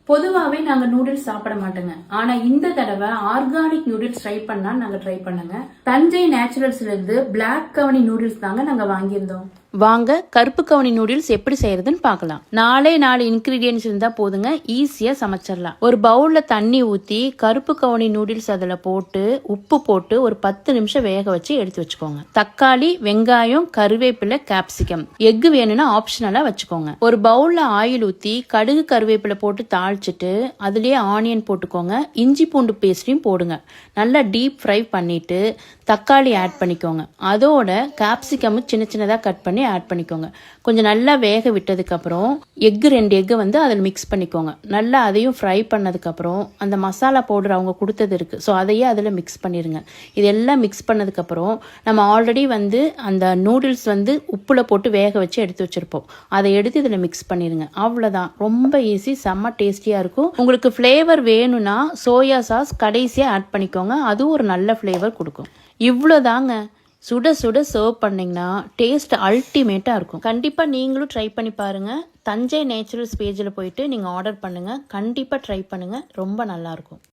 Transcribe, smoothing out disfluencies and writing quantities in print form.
பொதுவாகவே நாங்கள் நூடுல்ஸ் சாப்பிட மாட்டோங்க. ஆனால் இந்த தடவை ஆர்கானிக் நூடுல்ஸ் ட்ரை பண்ணால் நாங்கள் ட்ரை பண்ணுங்க. தஞ்சை நேச்சுரல்ஸ்லேருந்து பிளாக் கவனி நூடுல்ஸ் தாங்க நாங்கள் வாங்கியிருந்தோம். வாங்க கருப்பு கவுனி நூடுல்ஸ் எப்படி செய்யறதுன்னு பார்க்கலாம். 4 இன்கிரீடியன்ஸ் இருந்தா போதுங்க, ஈஸியா சமைச்சிடலாம். ஒரு பவுல்ல தண்ணி ஊத்தி கருப்பு கவுனி நூடுல்ஸ் அதுல போட்டு உப்பு போட்டு ஒரு 10 நிமிஷம் வேக வச்சு எடுத்து வச்சுக்கோங்க. தக்காளி, வெங்காயம், கருவேப்பிலை, கேப்சிகம், எக்கு வேணும்னா ஆப்ஷனலா வச்சுக்கோங்க. ஒரு பவுல்ல ஆயில் ஊத்தி கடுகு கருவேப்பிலை போட்டு தாளிச்சிட்டு அதுலயே ஆனியன் போட்டுக்கோங்க. இஞ்சி பூண்டு பேஸ்டையும் போடுங்க. நல்லா டீப் ஃப்ரை பண்ணிட்டு தக்காளி ஆட் பண்ணிக்கோங்க. அதோட கேப்சிகம் சின்ன சின்னதாக கட் பண்ணி ஆட் பண்ணிக்கோங்க. கொஞ்சம் நல்லா வேக விட்டதுக்கப்புறம் 2 எக்கு வந்து அதில் மிக்ஸ் பண்ணிக்கோங்க. நல்லா அதையும் ஃப்ரை பண்ணதுக்கப்புறம் அந்த மசாலா பவுடர் அவங்க கொடுத்தது இருக்குது, ஸோ அதையே அதில் மிக்ஸ் பண்ணிடுங்க. இதெல்லாம் மிக்ஸ் பண்ணதுக்கப்புறம் நம்ம ஆல்ரெடி வந்து அந்த நூடுல்ஸ் வந்து உப்பில் போட்டு வேக வச்சு எடுத்து வச்சுருப்போம், அதை எடுத்து இதில் மிக்ஸ் பண்ணிடுங்க. அவ்வளோதான், ரொம்ப ஈஸி, செம்ம டேஸ்டியாக இருக்கும். உங்களுக்கு ஃப்ளேவர் வேணும்னா சோயா சாஸ் கடைசியாக ஆட் பண்ணிக்கோங்க, அதுவும் ஒரு நல்ல ஃப்ளேவர் கொடுக்கும். இவ்வளோதாங்க, சுட சுட சர்வ் பண்ணிங்கன்னா டேஸ்ட் அல்டிமேட்டாக இருக்கும். கண்டிப்பாக நீங்களும் ட்ரை பண்ணி பாருங்கள். தஞ்சை நேச்சுரல்ஸ் பேஜில் போயிட்டு நீங்கள் ஆர்டர் பண்ணுங்கள். கண்டிப்பாக ட்ரை பண்ணுங்கள், ரொம்ப நல்லாயிருக்கும்.